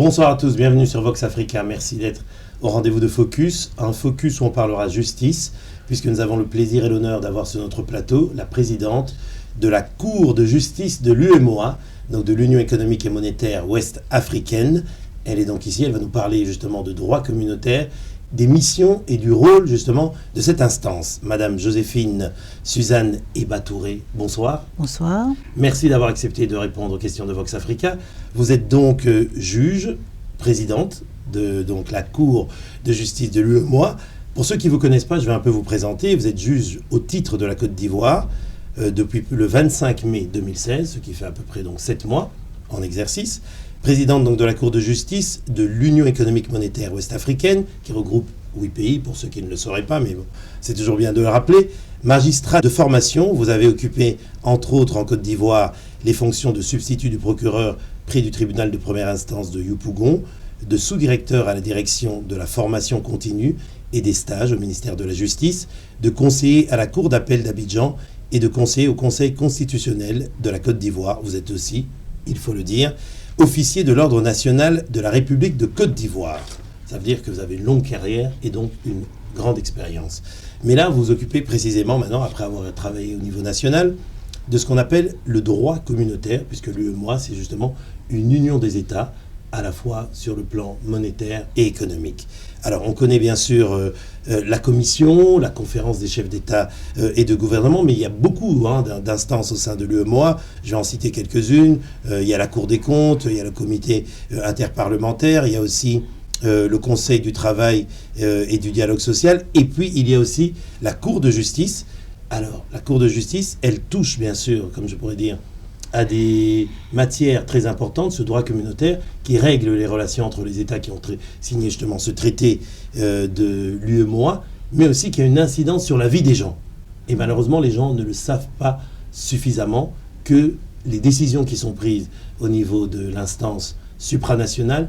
Bonsoir à tous, bienvenue sur Vox Africa. Merci d'être au rendez-vous de Focus. Un Focus où on parlera justice, puisque nous avons le plaisir et l'honneur d'avoir sur notre plateau la présidente de la Cour de justice de l'UEMOA, donc de l'Union économique et monétaire ouest-africaine. Elle est donc ici, elle va nous parler justement de droit communautaire, des missions et du rôle justement de cette instance. Madame Joséphine Suzanne Eba-Touré, bonsoir. Bonsoir. Merci d'avoir accepté de répondre aux questions de Vox Africa. Vous êtes donc juge, présidente de donc, la Cour de justice de l'UEMOA. Pour ceux qui ne vous connaissent pas, je vais un peu vous présenter. Vous êtes juge au titre de la Côte d'Ivoire depuis le 25 mai 2016, ce qui fait à peu près donc 7 mois en exercice. Présidente donc de la Cour de justice de l'Union économique monétaire ouest-africaine, qui regroupe 8 pays, pour ceux qui ne le sauraient pas, mais bon, c'est toujours bien de le rappeler. Magistrat de formation, vous avez occupé, entre autres en Côte d'Ivoire, les fonctions de substitut du procureur près du tribunal de première instance de Yopougon, de sous-directeur à la direction de la formation continue et des stages au ministère de la Justice, de conseiller à la Cour d'appel d'Abidjan et de conseiller au Conseil constitutionnel de la Côte d'Ivoire. Vous êtes aussi, il faut le dire, officier de l'Ordre national de la République de Côte d'Ivoire. Ça veut dire que vous avez une longue carrière et donc une grande expérience. Mais là, vous vous occupez précisément maintenant, après avoir travaillé au niveau national, de ce qu'on appelle le droit communautaire, puisque l'UEMOA, c'est justement une union des États, à la fois sur le plan monétaire et économique. Alors, on connaît bien sûr la Commission, la conférence des chefs d'État et de gouvernement, mais il y a beaucoup d'instances au sein de l'UEMOA. Je vais en citer quelques-unes. Il y a la Cour des comptes, il y a le comité interparlementaire, il y a aussi le Conseil du travail et du dialogue social, et puis il y a aussi la Cour de justice. Alors, la Cour de justice, elle touche bien sûr, comme je pourrais dire, à des matières très importantes, ce droit communautaire qui règle les relations entre les États qui ont signé justement ce traité de l'UEMOA, mais aussi qui a une incidence sur la vie des gens. Et malheureusement, les gens ne le savent pas suffisamment que les décisions qui sont prises au niveau de l'instance supranationale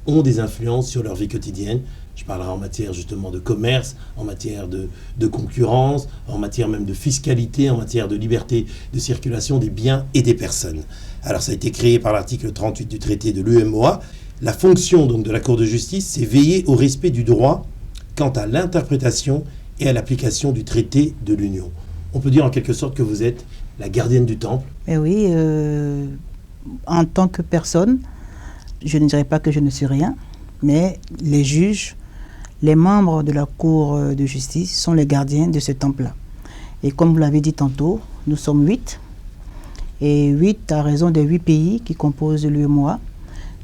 ont des influences sur leur vie quotidienne. Je parlerai en matière justement de commerce, en matière de concurrence, en matière même de fiscalité, en matière de liberté de circulation des biens et des personnes. Alors ça a été créé par l'article 38 du traité de l'UEMOA. La fonction donc de la Cour de justice, c'est veiller au respect du droit quant à l'interprétation et à l'application du traité de l'Union. On peut dire en quelque sorte que vous êtes la gardienne du temple. Eh oui, en tant que personne, je ne dirais pas que je ne suis rien, mais les juges, les membres de la Cour de justice sont les gardiens de ce temple-là. Et comme vous l'avez dit tantôt, nous sommes 8. Et 8 à raison des 8 pays qui composent l'UEMOA.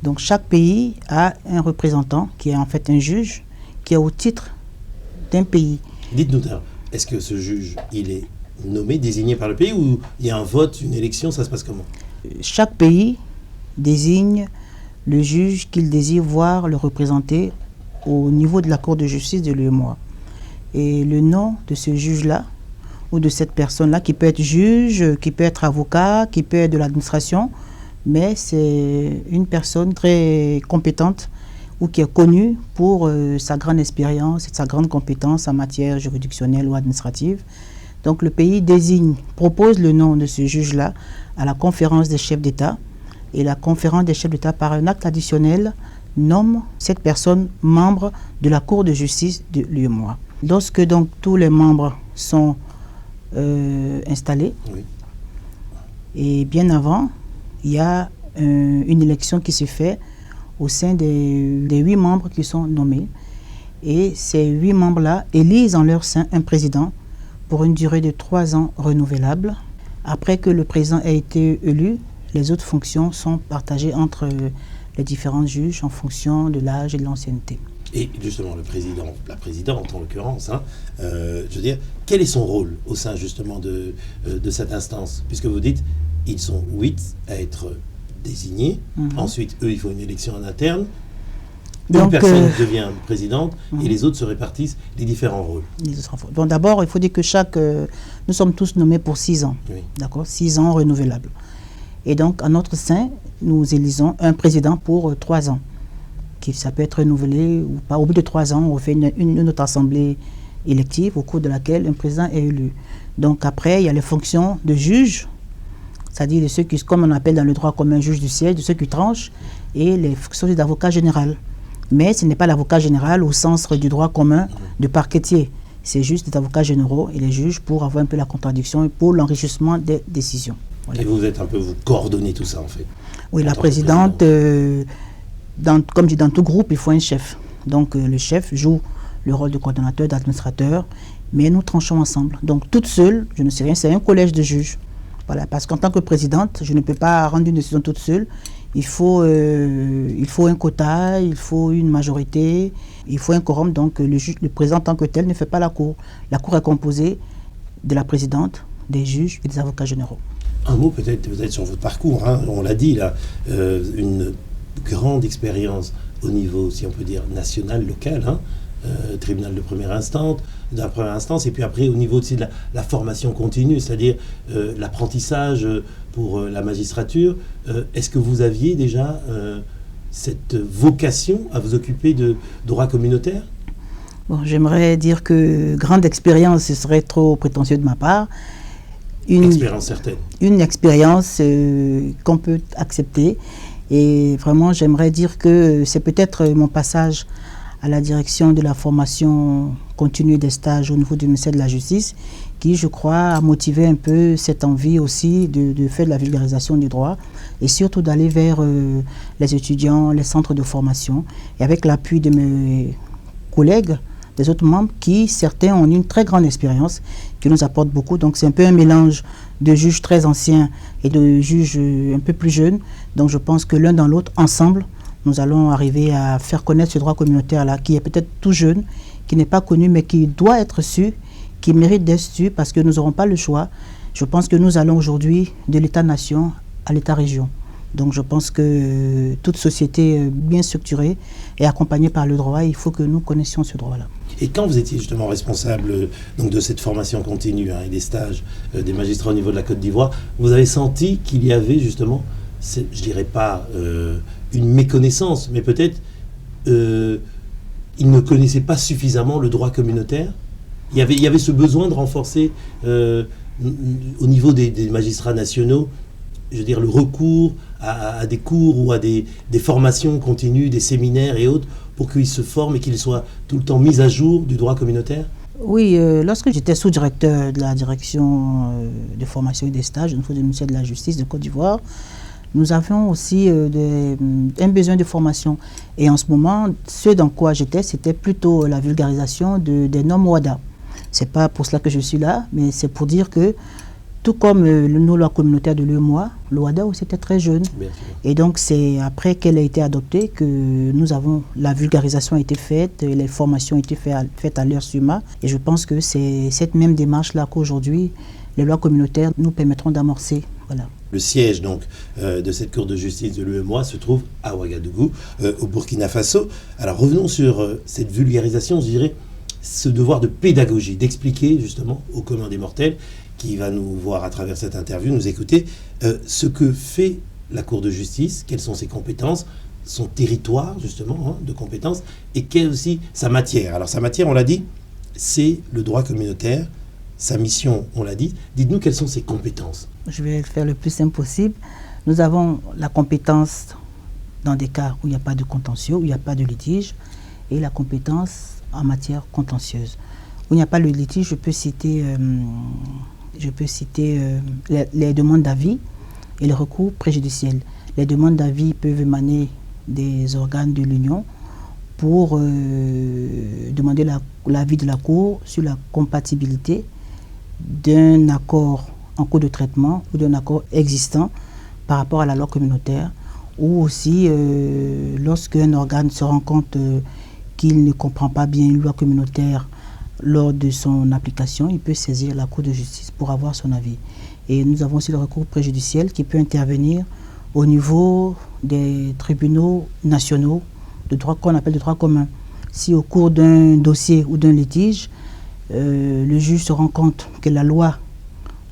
Donc chaque pays a un représentant qui est en fait un juge qui est au titre d'un pays. Dites-nous, est-ce que ce juge, il est nommé, désigné par le pays ou il y a un vote, une élection, ça se passe comment? Chaque pays désigne le juge qu'il désire voir le représenter au niveau de la Cour de justice de l'UEMOA. Et le nom de ce juge-là, ou de cette personne-là, qui peut être juge, qui peut être avocat, qui peut être de l'administration, mais c'est une personne très compétente ou qui est connue pour sa grande expérience et sa grande compétence en matière juridictionnelle ou administrative. Donc le pays propose le nom de ce juge-là à la conférence des chefs d'État, et la conférence des chefs d'État, par un acte additionnel, nomme cette personne membre de la Cour de justice de l'UEMOA. Lorsque donc tous les membres sont installés, oui. Et bien avant, il y a une élection qui se fait au sein des 8 membres qui sont nommés. Et ces 8 membres-là élisent en leur sein un président pour une durée de 3 ans renouvelable. Après que le président ait été élu, les autres fonctions sont partagées entre les différents juges en fonction de l'âge et de l'ancienneté. Et justement, le président, la présidente en l'occurrence, je veux dire, quel est son rôle au sein justement de cette instance? Puisque vous dites, ils sont 8 à être désignés. Ensuite, eux, il faut une élection en interne. Une personne devient présidente et les autres se répartissent les différents rôles. Bon, d'abord, il faut dire que nous sommes tous nommés pour 6 ans. Oui. D'accord, 6 ans renouvelables. Et donc, à notre sein, nous élisons un président pour 3 ans. Ça peut être renouvelé ou pas. Au bout de 3 ans, on fait une autre assemblée élective au cours de laquelle un président est élu. Donc après, il y a les fonctions de juge c'est-à-dire de ceux qui, comme on appelle dans le droit commun, juge du siège, de ceux qui tranchent, et les fonctions d'avocat général. Mais ce n'est pas l'avocat général au sens du droit commun de parquetier. C'est juste des avocats généraux et les juges pour avoir un peu la contradiction et pour l'enrichissement des décisions. Voilà. Et vous coordonnez tout ça en fait. Oui, la présidente, comme je dis, dans tout groupe, il faut un chef. Donc le chef joue le rôle de coordonnateur, d'administrateur, mais nous tranchons ensemble. Donc toute seule, je ne sais rien, c'est un collège de juges. Voilà, parce qu'en tant que présidente, je ne peux pas rendre une décision toute seule. Il faut un quota, il faut une majorité, il faut un quorum. Donc le président en tant que tel ne fait pas la cour. La cour est composée de la présidente, des juges et des avocats généraux. Un mot peut-être sur votre parcours, hein. On l'a dit là, une grande expérience au niveau, si on peut dire, national, local, hein. Tribunal de première instance, et puis après au niveau aussi de la formation continue, c'est-à-dire l'apprentissage pour la magistrature. Est-ce que vous aviez déjà cette vocation à vous occuper de droit communautaire? Bon, j'aimerais dire que grande expérience, ce serait trop prétentieux de ma part. Une expérience certaine. Une expérience qu'on peut accepter. Et vraiment, j'aimerais dire que c'est peut-être mon passage à la direction de la formation continue des stages au niveau du ministère de la Justice qui, je crois, a motivé un peu cette envie aussi de faire de la vulgarisation du droit et surtout d'aller vers les étudiants, les centres de formation et avec l'appui de mes collègues, des autres membres qui, certains, ont une très grande expérience, qui nous apportent beaucoup. Donc c'est un peu un mélange de juges très anciens et de juges un peu plus jeunes. Donc je pense que l'un dans l'autre, ensemble, nous allons arriver à faire connaître ce droit communautaire-là, qui est peut-être tout jeune, qui n'est pas connu, mais qui doit être su, qui mérite d'être su, parce que nous n'aurons pas le choix. Je pense que nous allons aujourd'hui de l'État-nation à l'État-région. Donc je pense que toute société bien structurée et accompagnée par le droit, il faut que nous connaissions ce droit-là. Et quand vous étiez justement responsable donc, de cette formation continue et des stages des magistrats au niveau de la Côte d'Ivoire, vous avez senti qu'il y avait justement, je ne dirais pas une méconnaissance, mais peut-être ils ne connaissaient pas suffisamment le droit communautaire. Il y avait ce besoin de renforcer au niveau des magistrats nationaux, je veux dire, le recours à des cours ou à des formations continues, des séminaires et autres, pour qu'ils se forment et qu'ils soient tout le temps mis à jour du droit communautaire? Oui, lorsque j'étais sous-directeur de la direction de formation et des stages au niveau du ministère de la Justice de Côte d'Ivoire, nous avions aussi un besoin de formation. Et en ce moment, ce dans quoi j'étais, c'était plutôt la vulgarisation des normes WADA. Ce n'est pas pour cela que je suis là, mais c'est pour dire que tout comme nos lois communautaires de l'UEMOA, le WADA aussi était très jeune. Et donc c'est après qu'elle a été adoptée que la vulgarisation a été faite, les formations ont été faites à l'heure SUMA. Et je pense que c'est cette même démarche-là qu'aujourd'hui, les lois communautaires nous permettront d'amorcer. Voilà. Le siège donc de cette cour de justice de l'UEMOA se trouve à Ouagadougou, au Burkina Faso. Alors revenons sur cette vulgarisation, je dirais, ce devoir de pédagogie, d'expliquer justement au commun des mortels qui va nous voir à travers cette interview, nous écouter, ce que fait la Cour de justice, quelles sont ses compétences, son territoire justement de compétences, et quelle aussi sa matière. Alors sa matière, on l'a dit, c'est le droit communautaire, sa mission, on l'a dit. Dites-nous quelles sont ses compétences. Je vais faire le plus simple possible. Nous avons la compétence dans des cas où il n'y a pas de contentieux, où il n'y a pas de litige, et la compétence en matière contentieuse. Où il n'y a pas de litige, je peux citer les demandes d'avis et les recours préjudiciels. Les demandes d'avis peuvent émaner des organes de l'Union pour demander l'avis de la Cour sur la compatibilité d'un accord en cours de traitement ou d'un accord existant par rapport à la loi communautaire, ou aussi lorsqu'un organe se rend compte qu'il ne comprend pas bien une loi communautaire lors de son application, il peut saisir la Cour de justice pour avoir son avis. Et nous avons aussi le recours préjudiciel qui peut intervenir au niveau des tribunaux nationaux de droit qu'on appelle de droit commun. Si au cours d'un dossier ou d'un litige, le juge se rend compte que la loi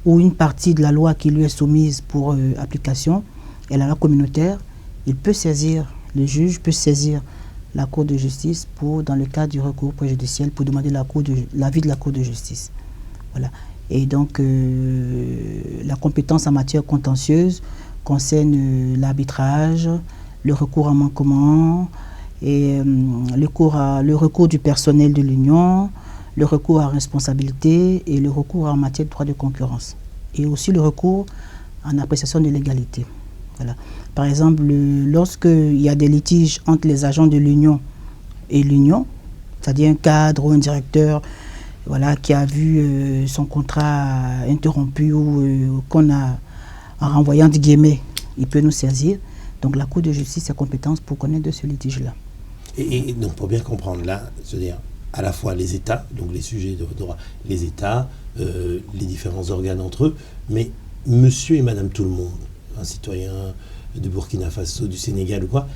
ou une partie de la loi qui lui est soumise pour application est la loi communautaire, le juge peut saisir la Cour de justice dans le cadre du recours préjudiciel pour demander l'avis de la Cour de justice. Voilà. Et donc, la compétence en matière contentieuse concerne l'arbitrage, le recours en manquement, et le recours du personnel de l'Union, le recours à responsabilité et le recours en matière de droit de concurrence. Et aussi le recours en appréciation de l'égalité. Voilà. Par exemple, lorsqu'il y a des litiges entre les agents de l'Union et l'Union, c'est-à-dire un cadre ou un directeur, voilà, qui a vu son contrat interrompu ou qu'on a, en renvoyant des guillemets, il peut nous saisir. Donc la Cour de justice a compétence pour connaître de ce litige-là. Et donc pour bien comprendre là, c'est-à-dire à la fois les États, donc les sujets de droit, les États, les différents organes entre eux, mais monsieur et madame tout le monde, un citoyen du Burkina Faso, du Sénégal ou quoi,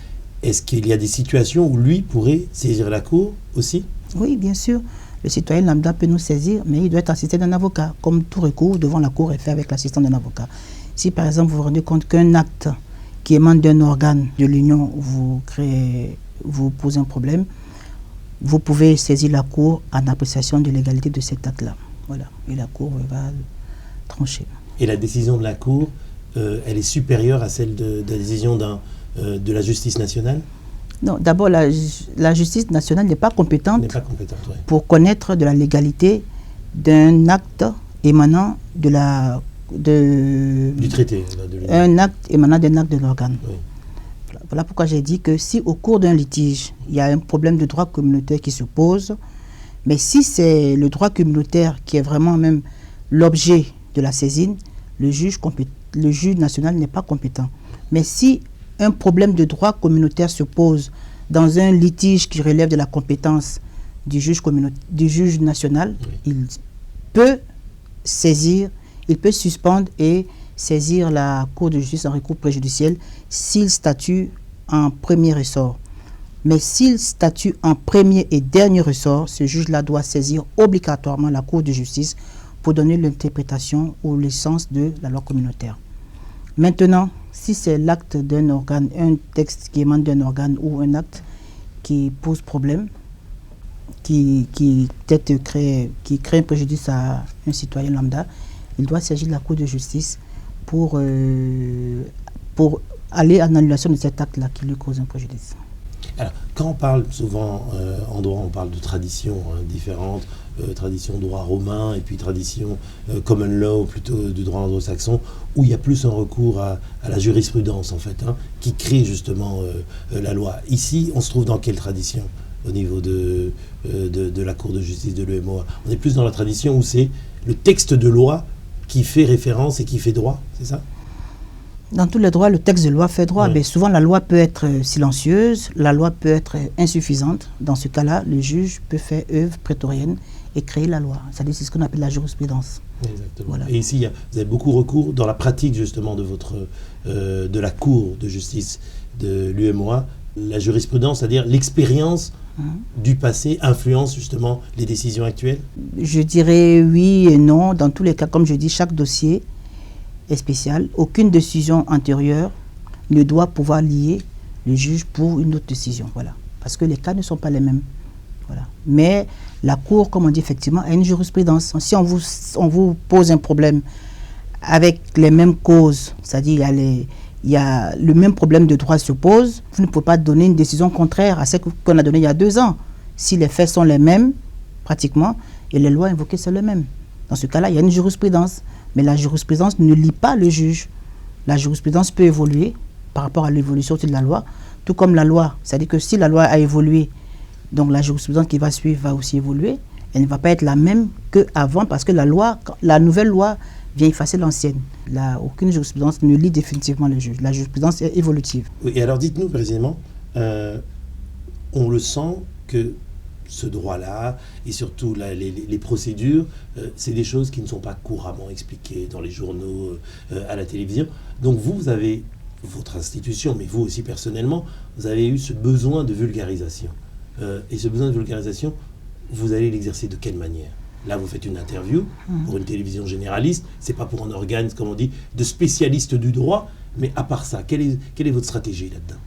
est-ce qu'il y a des situations où lui pourrait saisir la Cour aussi? Oui, bien sûr. Le citoyen lambda peut nous saisir, mais il doit être assisté d'un avocat. Comme tout recours devant la Cour est fait avec l'assistance d'un avocat. Si par exemple vous vous rendez compte qu'un acte qui émane d'un organe de l'Union vous pose un problème, vous pouvez saisir la Cour en appréciation de l'égalité de cet acte-là. Voilà. Et la Cour va trancher. Et la décision de la Cour, elle est supérieure à celle de la décision de la justice nationale? Non, d'abord, la justice nationale n'est pas compétente, ouais, pour connaître de la légalité d'un acte émanant du traité. Un acte émanant d'un acte de l'organe. Oui. Voilà pourquoi j'ai dit que si au cours d'un litige, il y a un problème de droit communautaire qui se pose, mais si c'est le droit communautaire qui est vraiment même l'objet de la saisine, le juge national n'est pas compétent. Mais si un problème de droit communautaire se pose dans un litige qui relève de la compétence du juge national, oui, il peut suspendre et saisir la Cour de justice en recours préjudiciel s'il statue en premier ressort. Mais s'il statue en premier et dernier ressort, ce juge-là doit saisir obligatoirement la Cour de justice pour donner l'interprétation ou l'essence de la loi communautaire. Maintenant, si c'est l'acte d'un organe, un texte qui émane d'un organe ou un acte qui pose problème, qui crée un préjudice à un citoyen lambda, il doit s'agir de la Cour de justice pour aller en annulation de cet acte-là qui lui cause un préjudice. Alors, quand on parle souvent en droit, on parle de traditions différentes, tradition droit romain et puis tradition common law, plutôt du droit anglo-saxon, où il y a plus un recours à la jurisprudence en fait, qui crée justement la loi. Ici, on se trouve dans quelle tradition au niveau de la Cour de justice de l'UEMOA? On est plus dans la tradition où c'est le texte de loi qui fait référence et qui fait droit, c'est ça? Dans tous les droits, le texte de loi fait droit, oui, mais souvent la loi peut être silencieuse, la loi peut être insuffisante. Dans ce cas-là, le juge peut faire œuvre prétorienne et créer la loi. C'est ce qu'on appelle la jurisprudence. Exactement. Voilà. Et ici, vous avez beaucoup recours dans la pratique justement de la Cour de justice de l'UEMOA. La jurisprudence, c'est-à-dire l'expérience du passé influence justement les décisions actuelles? Je dirais oui et non. Dans tous les cas, comme je dis, chaque dossier est spécial. Aucune décision antérieure ne doit pouvoir lier le juge pour une autre décision. Voilà. Parce que les cas ne sont pas les mêmes. Voilà. Mais la Cour, comme on dit effectivement, a une jurisprudence. Si on vous pose un problème avec les mêmes causes, c'est-à-dire il y a le même problème de droit se pose, vous ne pouvez pas donner une décision contraire à celle qu'on a donnée il y a 2 ans. Si les faits sont les mêmes, pratiquement, et les lois invoquées sont les mêmes. Dans ce cas-là, il y a une jurisprudence. Mais la jurisprudence ne lie pas le juge. La jurisprudence peut évoluer par rapport à l'évolution de la loi, tout comme la loi. C'est-à-dire que si la loi a évolué, donc la jurisprudence qui va suivre va aussi évoluer. Elle ne va pas être la même qu'avant parce que la nouvelle loi vient effacer l'ancienne. Aucune jurisprudence ne lie définitivement le juge. La jurisprudence est évolutive. Oui, et alors dites-nous précisément, on le sent que ce droit-là, et surtout les procédures, c'est des choses qui ne sont pas couramment expliquées dans les journaux, à la télévision. Donc vous avez, votre institution, mais vous aussi personnellement, vous avez eu ce besoin de vulgarisation. Et ce besoin de vulgarisation, vous allez l'exercer de quelle manière? Là, vous faites une interview pour une télévision généraliste, c'est pas pour un organe, comme on dit, de spécialistes du droit, mais à part ça, quelle est votre stratégie là-dedans?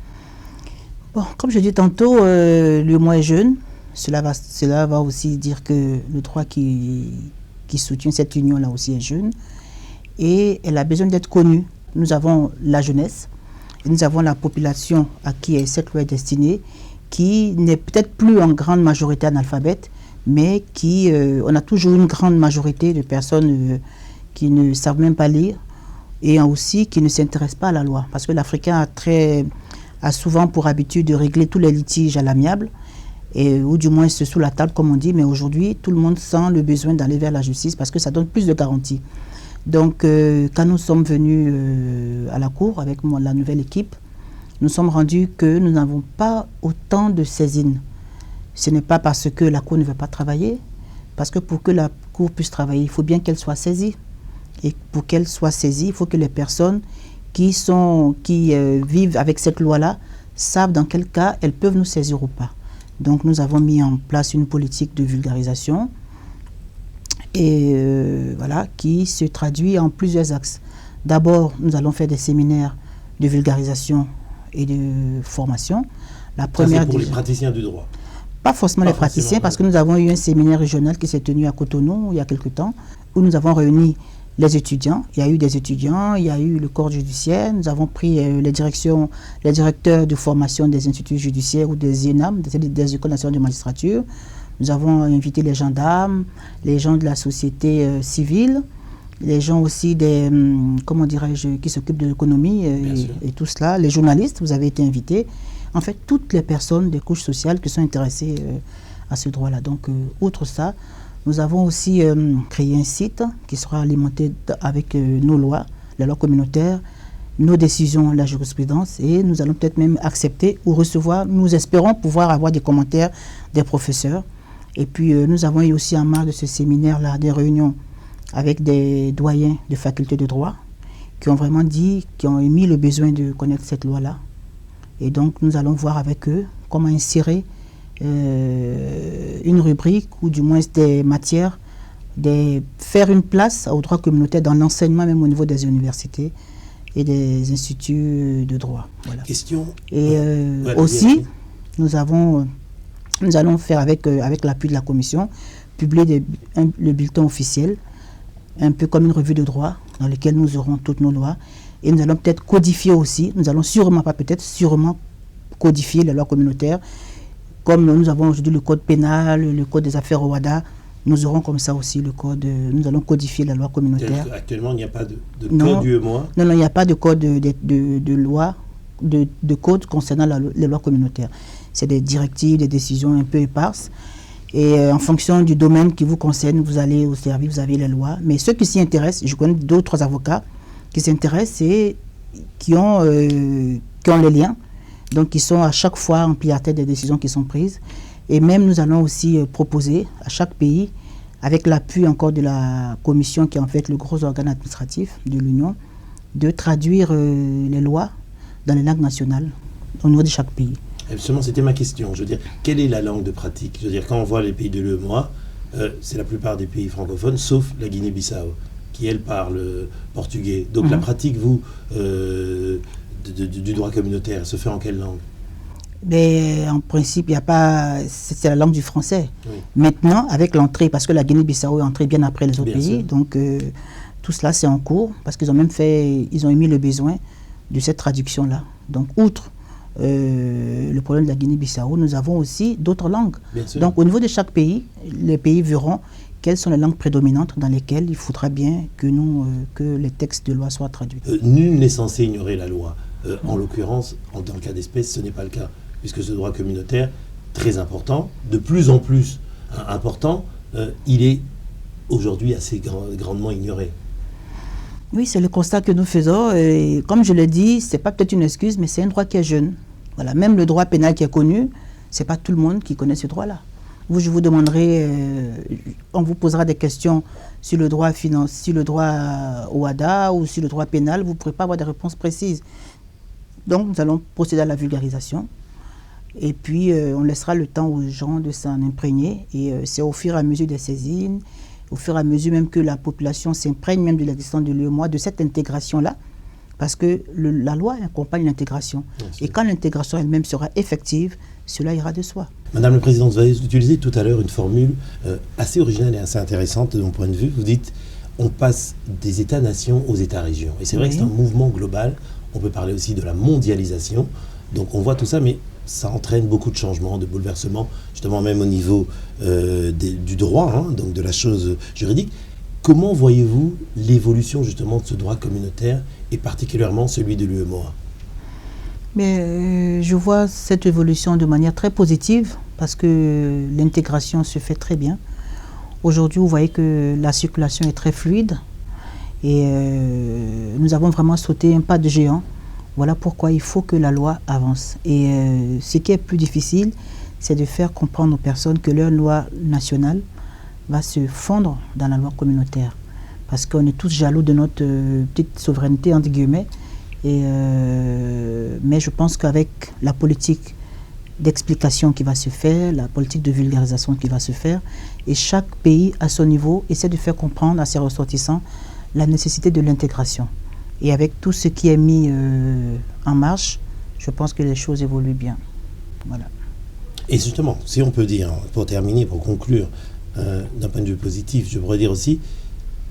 Bon, comme je dis tantôt, le mois est jeune. Cela va aussi dire que le droit qui qui soutient cette union-là aussi est jeune. Et elle a besoin d'être connue. Nous avons la jeunesse, et nous avons la population à qui cette loi est destinée, qui n'est peut-être plus en grande majorité analphabète, mais qui, on a toujours une grande majorité de personnes qui ne savent même pas lire, et aussi qui ne s'intéressent pas à la loi. Parce que l'Africain a souvent pour habitude de régler tous les litiges à l'amiable, ou du moins c'est sous la table comme on dit, mais aujourd'hui tout le monde sent le besoin d'aller vers la justice parce que ça donne plus de garanties. Donc quand nous sommes venus à la cour avec la nouvelle équipe, nous sommes rendus que nous n'avons pas autant de saisines. Ce n'est pas parce que la cour ne veut pas travailler, parce que pour que la cour puisse travailler, il faut bien qu'elle soit saisie. Et pour qu'elle soit saisie, il faut que les personnes qui vivent avec cette loi-là savent dans quel cas elles peuvent nous saisir ou pas. Donc nous avons mis en place une politique de vulgarisation et voilà, qui se traduit en plusieurs axes. D'abord, nous allons faire des séminaires de vulgarisation et de formation. La première, ça, c'est pour les praticiens du droit. Pas forcément les praticiens, parce que nous avons eu un séminaire régional qui s'est tenu à Cotonou il y a quelque temps, où nous avons réuni les étudiants. Il y a eu des étudiants, il y a eu le corps judiciaire. Nous avons pris les directeurs de formation des instituts judiciaires ou des ENAM, des écoles nationales de magistrature. Nous avons invité les gendarmes, les gens de la société civile, les gens aussi qui s'occupent de l'économie et tout cela, les journalistes, vous avez été invités. En fait, toutes les personnes des couches sociales qui sont intéressées à ce droit-là. Donc, outre ça, nous avons aussi créé un site qui sera alimenté avec nos lois, la loi communautaire, nos décisions, la jurisprudence, et nous allons peut-être même accepter ou recevoir, nous espérons pouvoir avoir des commentaires des professeurs. Et puis, nous avons eu aussi en marge de ce séminaire-là des réunions avec des doyens de faculté de droit qui ont vraiment qui ont émis le besoin de connaître cette loi-là. Et donc, nous allons voir avec eux comment insérer une rubrique ou du moins des matières, faire une place au droit communautaire dans l'enseignement, même au niveau des universités et des instituts de droit. Voilà. Question. Et aussi, nous allons faire avec l'appui de la commission, publier le bulletin officiel, un peu comme une revue de droit, dans lequel nous aurons toutes nos lois. Et nous allons peut-être codifier aussi, nous allons sûrement codifier les lois communautaires. Comme nous avons aujourd'hui le code pénal, le code des affaires OHADA, nous aurons comme ça aussi nous allons codifier la loi communautaire. Actuellement, il n'y a pas de code UEMOA? Non, il n'y a pas de code de loi, de code concernant les lois communautaires. C'est des directives, des décisions un peu éparses. Et en fonction du domaine qui vous concerne, vous allez au service, vous avez les lois. Mais ceux qui s'y intéressent, je connais 2 ou 3 avocats qui s'intéressent et qui ont les liens. Donc, ils sont à chaque fois en pied à tête des décisions qui sont prises. Et même, nous allons aussi proposer à chaque pays, avec l'appui encore de la commission qui est en fait le gros organe administratif de l'Union, de traduire les lois dans les langues nationales au niveau de chaque pays. Et justement, c'était ma question. Je veux dire, quelle est la langue de pratique? Je veux dire, quand on voit les pays de l'UEMOA, c'est la plupart des pays francophones, sauf la Guinée-Bissau, qui, elle, parle portugais. Donc, la pratique, vous... du droit communautaire, se fait en quelle langue? En principe, il n'y a pas... C'est la langue du français. Oui. Maintenant, avec l'entrée, parce que la Guinée-Bissau est entrée bien après les autres pays, sûr. donc tout cela c'est en cours, parce qu'ils ont émis le besoin de cette traduction-là. Donc, outre le problème de la Guinée-Bissau, nous avons aussi d'autres langues. Donc, au niveau de chaque pays, les pays verront quelles sont les langues prédominantes dans lesquelles il faudra bien que les textes de loi soient traduits. Nul n'est censé ignorer la loi. En l'occurrence, dans le cas d'espèce, ce n'est pas le cas, puisque ce droit communautaire, très important, de plus en plus important, il est aujourd'hui assez grandement ignoré. Oui, c'est le constat que nous faisons. Et comme je l'ai dit, ce n'est pas peut-être une excuse, mais c'est un droit qui est jeune. Voilà, même le droit pénal qui est connu, ce n'est pas tout le monde qui connaît ce droit-là. Je vous demanderai, on vous posera des questions sur le droit sur le droit OHADA ou sur le droit pénal, vous ne pourrez pas avoir des réponses précises. Donc, nous allons procéder à la vulgarisation. Et puis, on laissera le temps aux gens de s'en imprégner. Et c'est au fur et à mesure des saisines, au fur et à mesure même que la population s'imprègne même de l'existence de l'UEMOA, de cette intégration-là. Parce que la loi accompagne l'intégration. Et quand l'intégration elle-même sera effective, cela ira de soi. Madame la Présidente, vous avez utilisé tout à l'heure une formule assez originale et assez intéressante de mon point de vue. Vous dites, on passe des États-nations aux États-régions. Et c'est vrai que c'est un mouvement global. On peut parler aussi de la mondialisation. Donc on voit tout ça, mais ça entraîne beaucoup de changements, de bouleversements, justement même au niveau du droit, hein, donc de la chose juridique. Comment voyez-vous l'évolution justement de ce droit communautaire et particulièrement celui de l'UEMOA? Mais je vois cette évolution de manière très positive parce que l'intégration se fait très bien. Aujourd'hui, vous voyez que la circulation est très fluide et nous avons vraiment sauté un pas de géant. Voilà pourquoi il faut que la loi avance. Et ce qui est plus difficile, c'est de faire comprendre aux personnes que leur loi nationale va se fondre dans la loi communautaire. Parce qu'on est tous jaloux de notre petite souveraineté, entre guillemets. Mais je pense qu'avec la politique d'explication qui va se faire, la politique de vulgarisation qui va se faire, et chaque pays à son niveau essaie de faire comprendre à ses ressortissants la nécessité de l'intégration. Et avec tout ce qui est mis en marche, je pense que les choses évoluent bien. Voilà. Et justement, si on peut dire, pour terminer, pour conclure, d'un point de vue positif, je pourrais dire aussi,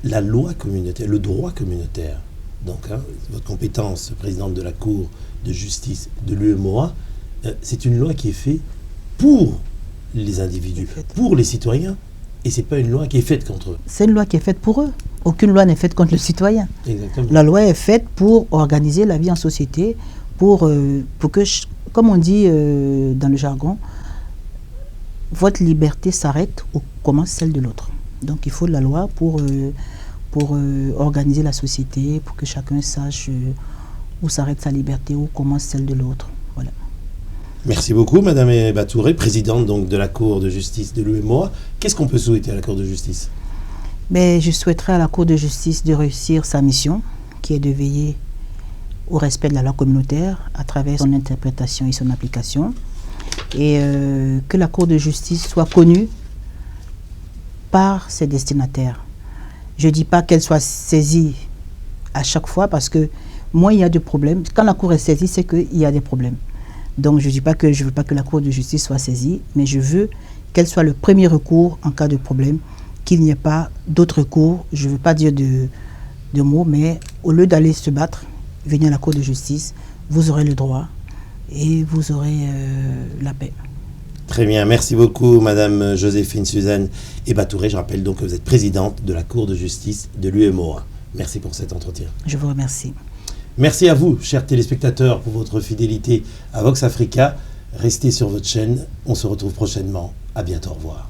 la loi communautaire, le droit communautaire, donc votre compétence, présidente de la Cour de justice de l'UEMOA, c'est une loi qui est faite pour les individus, pour les citoyens, et ce n'est pas une loi qui est faite contre eux. C'est une loi qui est faite pour eux. Aucune loi n'est faite contre le citoyen. Exactement. La loi est faite pour organiser la vie en société, pour que, comme on dit dans le jargon, votre liberté s'arrête où commence celle de l'autre. Donc il faut de la loi pour organiser la société, pour que chacun sache où s'arrête sa liberté, où commence celle de l'autre. Voilà. Merci beaucoup, Madame Eba Touré, présidente donc, de la Cour de justice de l'UEMOA. Qu'est-ce qu'on peut souhaiter à la Cour de justice? Mais je souhaiterais à la Cour de justice de réussir sa mission, qui est de veiller au respect de la loi communautaire à travers son interprétation et son application. Et que la Cour de justice soit connue par ses destinataires. Je ne dis pas qu'elle soit saisie à chaque fois parce que moins il y a de problèmes. Quand la Cour est saisie, c'est qu'il y a des problèmes. Donc je ne dis pas que je ne veux pas que la Cour de justice soit saisie, mais je veux qu'elle soit le premier recours en cas de problème, qu'il n'y ait pas d'autres recours. Je ne veux pas dire de mots, mais au lieu d'aller se battre, venez à la Cour de justice, vous aurez le droit et vous aurez la paix. Très bien, merci beaucoup Madame Joséphine Suzanne Eba Touré. Je rappelle donc que vous êtes présidente de la Cour de justice de l'UEMOA. Merci pour cet entretien. Je vous remercie. Merci à vous, chers téléspectateurs, pour votre fidélité à Vox Africa. Restez sur votre chaîne. On se retrouve prochainement. À bientôt. Au revoir.